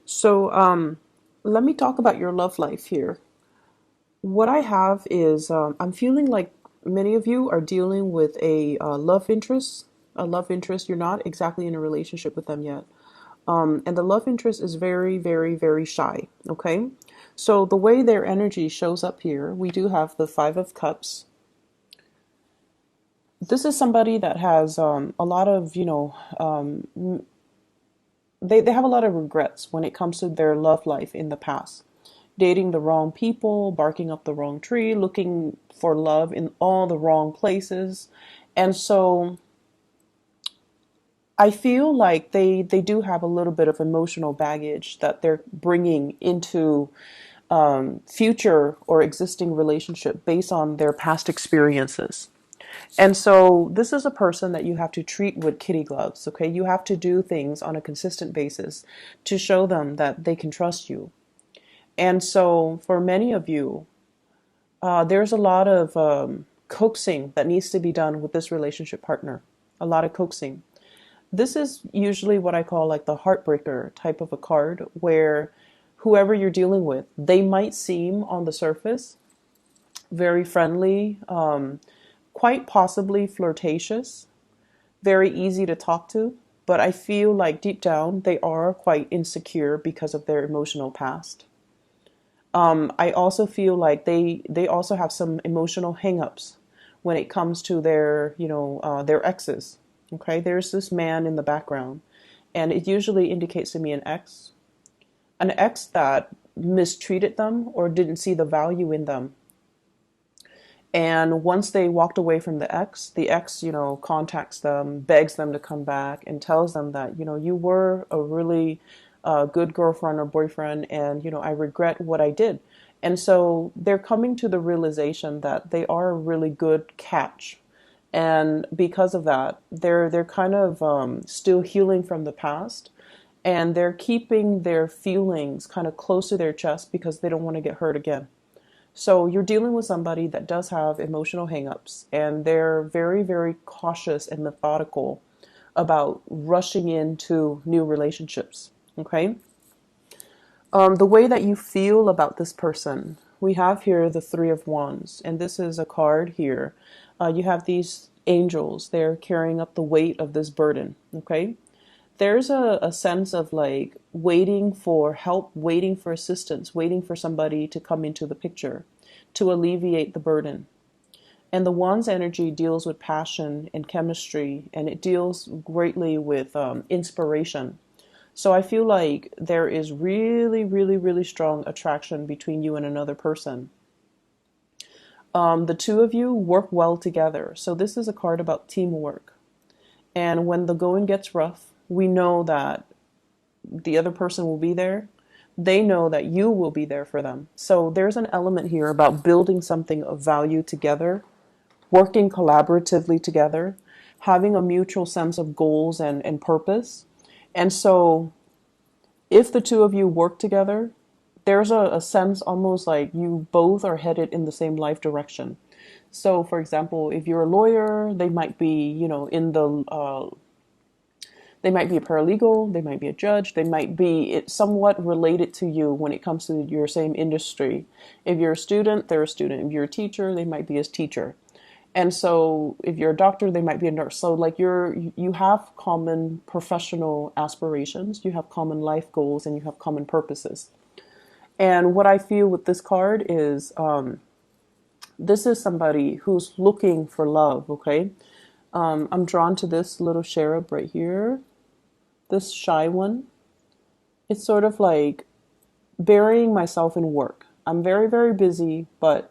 So, let me talk about your love life here. What I have is I'm feeling like many of you are dealing with a love interest. A love interest, you're not exactly in a relationship with them yet. And the love interest is very, very, very shy. Okay. So, the way their energy shows up here, we do have the Five of Cups. This is somebody that has a lot of, they have a lot of regrets when it comes to their love life in the past. Dating the wrong people, barking up the wrong tree, looking for love in all the wrong places. And so I feel like they do have a little bit of emotional baggage that they're bringing into future or existing relationship based on their past experiences. And so this is a person that you have to treat with kitty gloves, okay? You have to do things on a consistent basis to show them that they can trust you. And so for many of you, there's a lot of coaxing that needs to be done with this relationship partner. A lot of coaxing. This is usually what I call like the heartbreaker type of a card where whoever you're dealing with, they might seem on the surface very friendly, quite possibly flirtatious, very easy to talk to, but I feel like deep down they are quite insecure because of their emotional past. I also feel like they also have some emotional hangups when it comes to their their exes. Okay, there's this man in the background, and it usually indicates to me an ex that mistreated them or didn't see the value in them. And once they walked away from the ex, contacts them, begs them to come back, and tells them that, you were a really good girlfriend or boyfriend, and, I regret what I did. And so they're coming to the realization that they are a really good catch. And because of that, they're kind of still healing from the past, and they're keeping their feelings kind of close to their chest because they don't want to get hurt again. So you're dealing with somebody that does have emotional hangups, and they're very, very cautious and methodical about rushing into new relationships. Okay. The way that you feel about this person, we have here the Three of Wands, and this is a card here. You have these angels, they're carrying up the weight of this burden. Okay. There's a sense of like waiting for help, waiting for assistance, waiting for somebody to come into the picture to alleviate the burden. And the Wands energy deals with passion and chemistry, and it deals greatly with inspiration. So I feel like there is really, really, really strong attraction between you and another person. The two of you work well together. So this is a card about teamwork. And when the going gets rough, we know that the other person will be there. They know that you will be there for them. So there's an element here about building something of value together, working collaboratively together, having a mutual sense of goals and purpose. And so if the two of you work together, there's a sense almost like you both are headed in the same life direction. So, for example, if you're a lawyer, they might be, in the they might be a paralegal, they might be a judge, they might be somewhat related to you when it comes to your same industry. If you're a student, they're a student. If you're a teacher, they might be a teacher. And so if you're a doctor, they might be a nurse. So like you have common professional aspirations, you have common life goals, and you have common purposes. And what I feel with this card is this is somebody who's looking for love, okay? I'm drawn to this little cherub right here, this shy one. It's sort of like burying myself in work. I'm very, very busy, but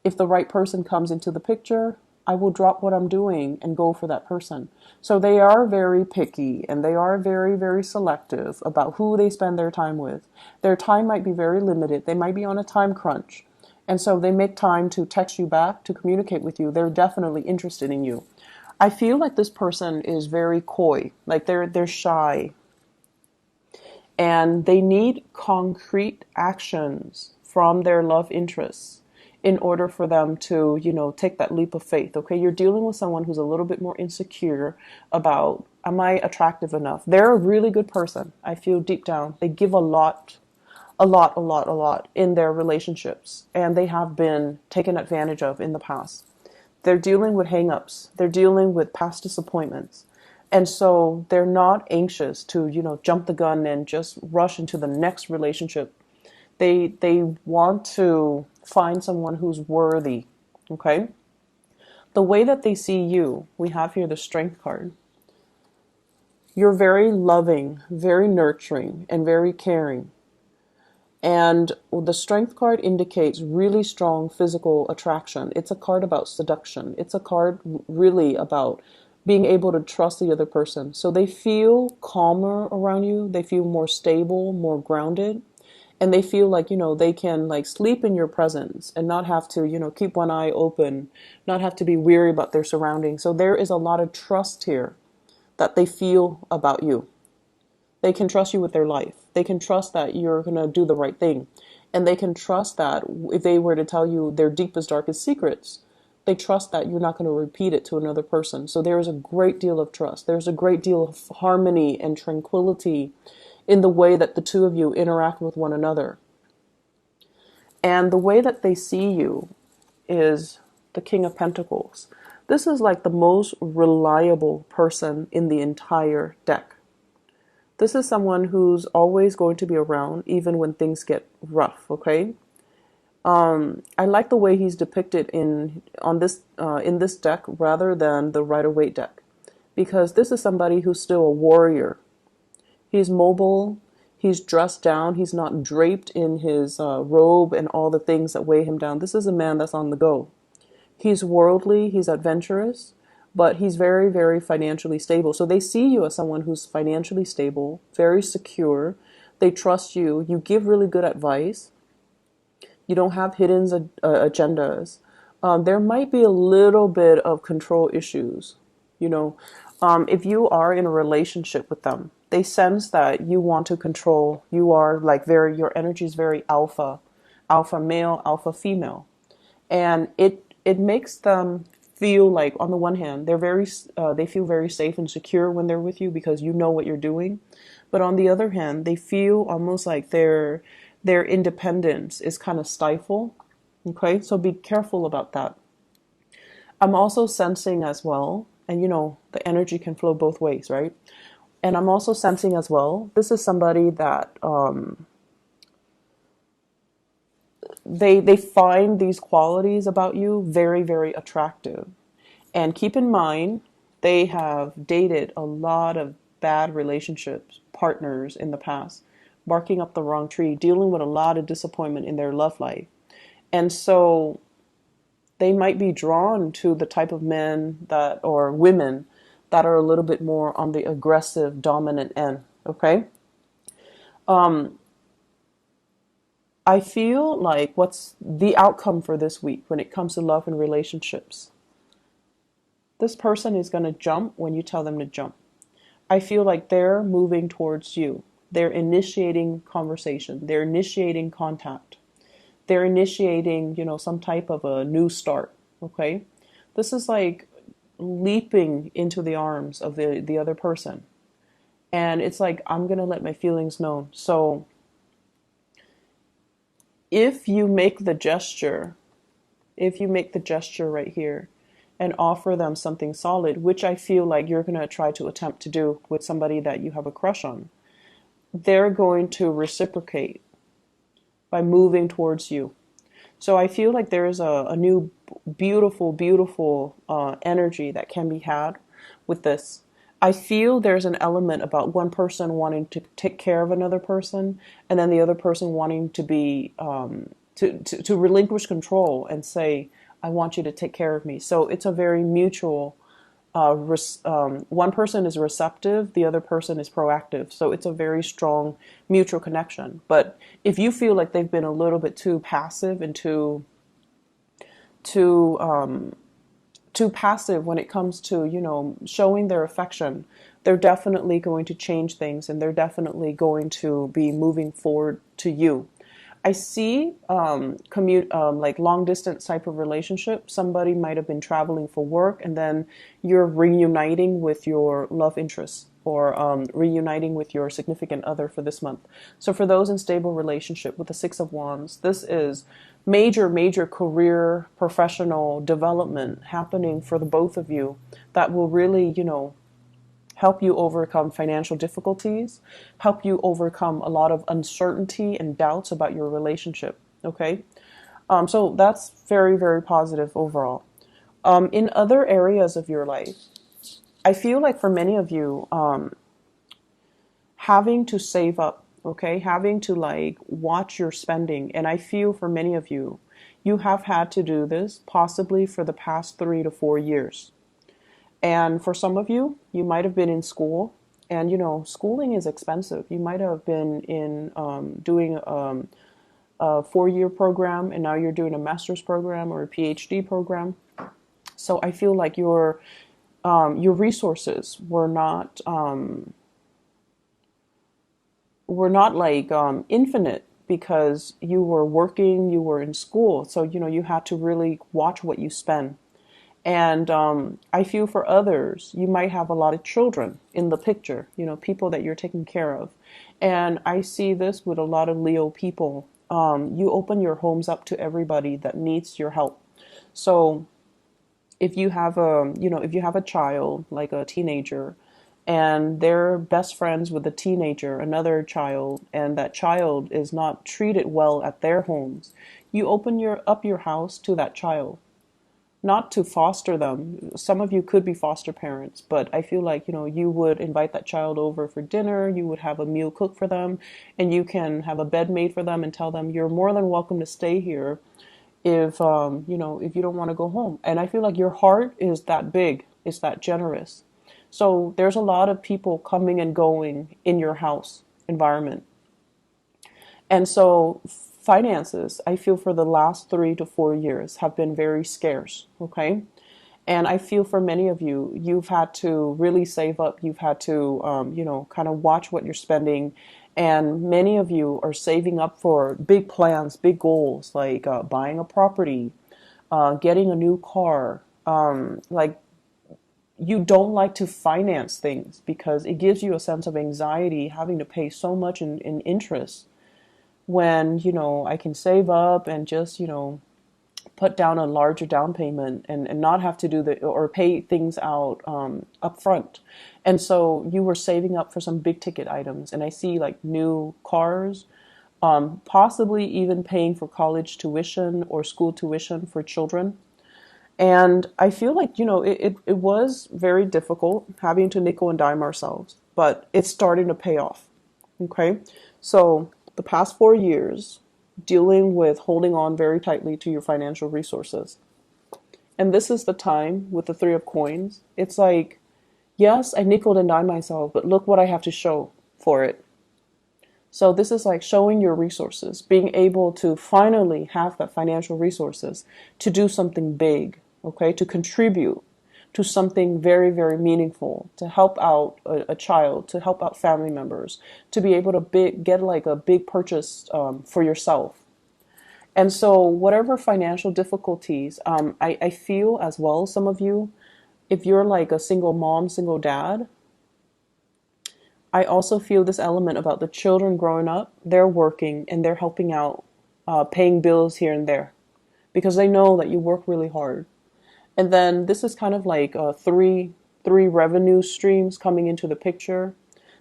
if the right person comes into the picture, I will drop what I'm doing and go for that person. So they are very picky, and they are very, very selective about who they spend their time with. Their time might be very limited. They might be on a time crunch. And so they make time to text you back, to communicate with you. They're definitely interested in you. I feel like this person is very coy, like they're shy, and they need concrete actions from their love interests in order for them to, take that leap of faith. Okay, you're dealing with someone who's a little bit more insecure about Am I attractive enough? They're a really good person. I feel deep down. They give a lot, a lot in their relationships, and they have been taken advantage of in the past. They're dealing with hangups. They're dealing with past disappointments. And so they're not anxious to, jump the gun and just rush into the next relationship. They want to find someone who's worthy. Okay? The way that they see you, we have here the Strength card. You're very loving, very nurturing, and very caring. And the Strength card indicates really strong physical attraction. It's a card about seduction. It's a card really about being able to trust the other person. So they feel calmer around you. They feel more stable, more grounded. And they feel like, they can like sleep in your presence and not have to, keep one eye open, not have to be weary about their surroundings. So there is a lot of trust here that they feel about you. They can trust you with their life. They can trust that you're going to do the right thing. And they can trust that if they were to tell you their deepest, darkest secrets, they trust that you're not going to repeat it to another person. So there is a great deal of trust. There's a great deal of harmony and tranquility in the way that the two of you interact with one another. And the way that they see you is the King of Pentacles. This is like the most reliable person in the entire deck. This is someone who's always going to be around even when things get rough, okay? I like the way he's depicted in this deck rather than the Rider-Waite deck, because this is somebody who's still a warrior. He's mobile, he's dressed down, he's not draped in his robe and all the things that weigh him down. This is a man that's on the go. He's worldly, he's adventurous, but he's very, very financially stable. So they see you as someone who's financially stable, very secure. They trust you. You give really good advice. You don't have hidden agendas. There might be a little bit of control issues. If you are in a relationship with them, they sense that you want to control. You are like your energy is very alpha male, alpha female. And it makes them feel like, on the one hand, they feel very safe and secure when they're with you because you know what you're doing. But on the other hand, they feel almost like their independence is kind of stifled. Okay, so be careful about that. I'm also sensing as well, and the energy can flow both ways, right? And I'm also sensing as well, this is somebody that they find these qualities about you very, very attractive. And keep in mind, they have dated a lot of bad relationships, partners in the past, barking up the wrong tree, dealing with a lot of disappointment in their love life. And so they might be drawn to the type of men or women that are a little bit more on the aggressive, dominant end. Okay? I feel like what's the outcome for this week when it comes to love and relationships? This person is going to jump when you tell them to jump. I feel like they're moving towards you. They're initiating conversation. They're initiating contact. They're initiating, some type of a new start. Okay? This is like leaping into the arms of the other person. And it's like, I'm going to let my feelings known. So if you make the gesture right here and offer them something solid, which I feel like you're going to try to attempt to do with somebody that you have a crush on, they're going to reciprocate by moving towards you. So I feel like there is a new beautiful, beautiful energy that can be had with this. I feel there's an element about one person wanting to take care of another person, and then the other person wanting to be to relinquish control and say, "I want you to take care of me." So it's a very mutual. One person is receptive, the other person is proactive. So it's a very strong mutual connection. But if you feel like they've been a little bit too passive and too passive when it comes to, showing their affection, they're definitely going to change things and they're definitely going to be moving forward to you. I see commute like long distance type of relationship. Somebody might have been traveling for work, and then you're reuniting with your love interest or reuniting with your significant other for this month. So for those in stable relationship with the Six of Wands, this is major career professional development happening for the both of you that will really, help you overcome financial difficulties, help you overcome a lot of uncertainty and doubts about your relationship. Okay. So that's very positive overall. In other areas of your life, I feel like for many of you, having to save up, okay, having to like watch your spending. And I feel for many of you, you have had to do this possibly for the past 3 to 4 years. And for some of you, you might have been in school, and schooling is expensive. You might have been in doing a 4 year program, and now you're doing a master's program or a PhD program. So I feel like your resources were not like infinite because you were working, you were in school. So you had to really watch what you spend. And I feel for others, you might have a lot of children in the picture, people that you're taking care of. And I see this with a lot of Leo people. You open your homes up to everybody that needs your help. So if you have a child, like a teenager, and they're best friends with a teenager, another child, and that child is not treated well at their homes, you open your house to that child, not to foster them. Some of you could be foster parents, but I feel like, you would invite that child over for dinner, you would have a meal cooked for them, and you can have a bed made for them and tell them you're more than welcome to stay here if you don't want to go home. And I feel like your heart is that big, it's that generous. So there's a lot of people coming and going in your house environment. And so finances, I feel for the last 3 to 4 years have been very scarce. Okay. And I feel for many of you, you've had to really save up. You've had to, kind of watch what you're spending. And many of you are saving up for big plans, big goals, like buying a property, getting a new car. Like you don't like to finance things because it gives you a sense of anxiety having to pay so much in interest when, I can save up and just, put down a larger down payment and not have to do or pay things out up front. And so you were saving up for some big ticket items. And I see like new cars, possibly even paying for college tuition or school tuition for children. And I feel like, it was very difficult having to nickel and dime ourselves, but it's starting to pay off. Okay. So the past 4 years, dealing with holding on very tightly to your financial resources. And this is the time with the Three of Coins. It's like, yes, I nickel and dime myself, but look what I have to show for it. So this is like showing your resources, being able to finally have that financial resources to do something big, okay, to contribute to something very meaningful, to help out a child, to help out family members, to be able to get like a big purchase for yourself. And so whatever financial difficulties, I feel as well, some of you, if you're like a single mom, single dad, I also feel this element about the children growing up. They're working and they're helping out, paying bills here and there because they know that you work really hard. And then this is kind of like three revenue streams coming into the picture.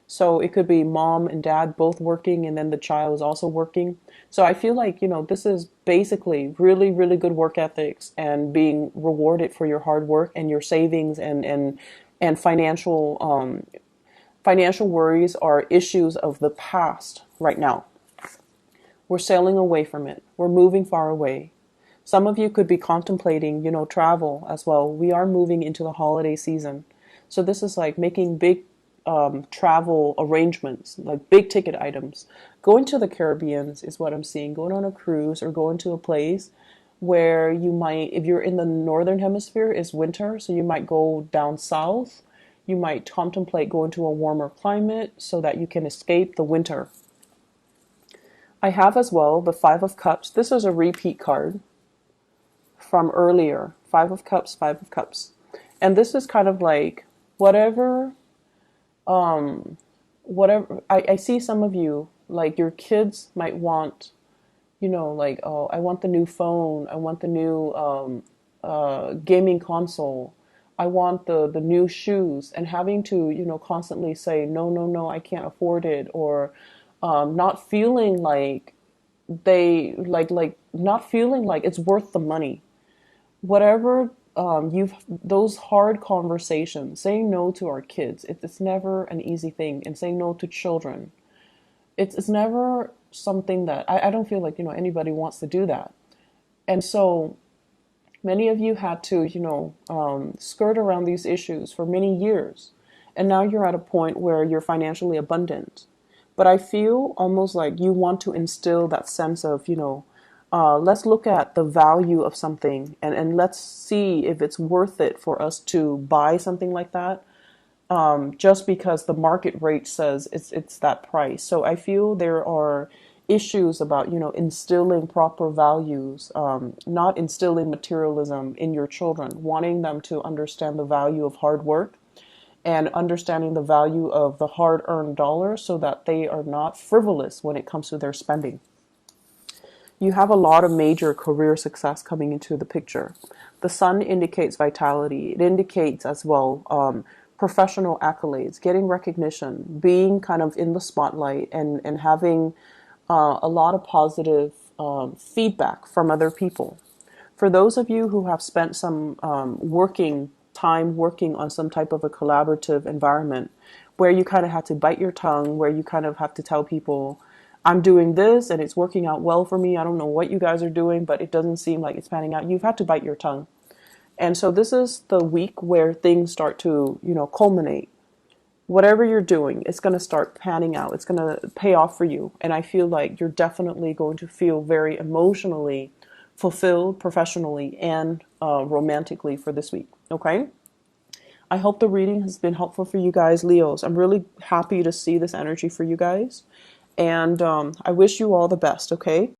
So it could be mom and dad both working and then the child is also working. So I feel like, this is basically really good work ethics and being rewarded for your hard work and your savings and financial worries are issues of the past right now. We're sailing away from it. We're moving far away. Some of you could be contemplating, travel as well. We are moving into the holiday season. So this is like making big travel arrangements, like big ticket items. Going to the Caribbean is what I'm seeing. Going on a cruise or going to a place where you might, if you're in the northern hemisphere, it's winter. So you might go down south. You might contemplate going to a warmer climate so that you can escape the winter. I have as well the Five of Cups. This is a repeat card from earlier. Five of Cups, Five of Cups. And this is kind of like whatever, whatever. I see some of you, like your kids might want, like, oh, I want the new phone. I want the new gaming console. I want the new shoes. And having to, constantly say, no, no, no, I can't afford it. Or not feeling like not feeling like it's worth the money. Whatever, you've those hard conversations, saying no to our kids, it's never an easy thing, and saying no to children, it's never something that I don't feel like anybody wants to do that. And so many of you had to skirt around these issues for many years, and now you're at a point where you're financially abundant. But I feel almost like you want to instill that sense of, let's look at the value of something, and let's see if it's worth it for us to buy something like that, just because the market rate says it's that price. So I feel there are issues about instilling proper values, not instilling materialism in your children, wanting them to understand the value of hard work and understanding the value of the hard-earned dollar so that they are not frivolous when it comes to their spending. You have a lot of major career success coming into the picture. The sun indicates vitality. It indicates as well professional accolades, getting recognition, being kind of in the spotlight, and having a lot of positive feedback from other people. For those of you who have spent some working on some type of a collaborative environment where you kind of have to bite your tongue, where you kind of have to tell people, I'm doing this and it's working out well for me. I don't know what you guys are doing, but it doesn't seem like it's panning out. You've had to bite your tongue. And so this is the week where things start to, culminate. Whatever you're doing, it's going to start panning out. It's going to pay off for you. And I feel like you're definitely going to feel very emotionally fulfilled professionally and romantically for this week. Okay? I hope the reading has been helpful for you guys, Leos. I'm really happy to see this energy for you guys. And I wish you all the best, okay?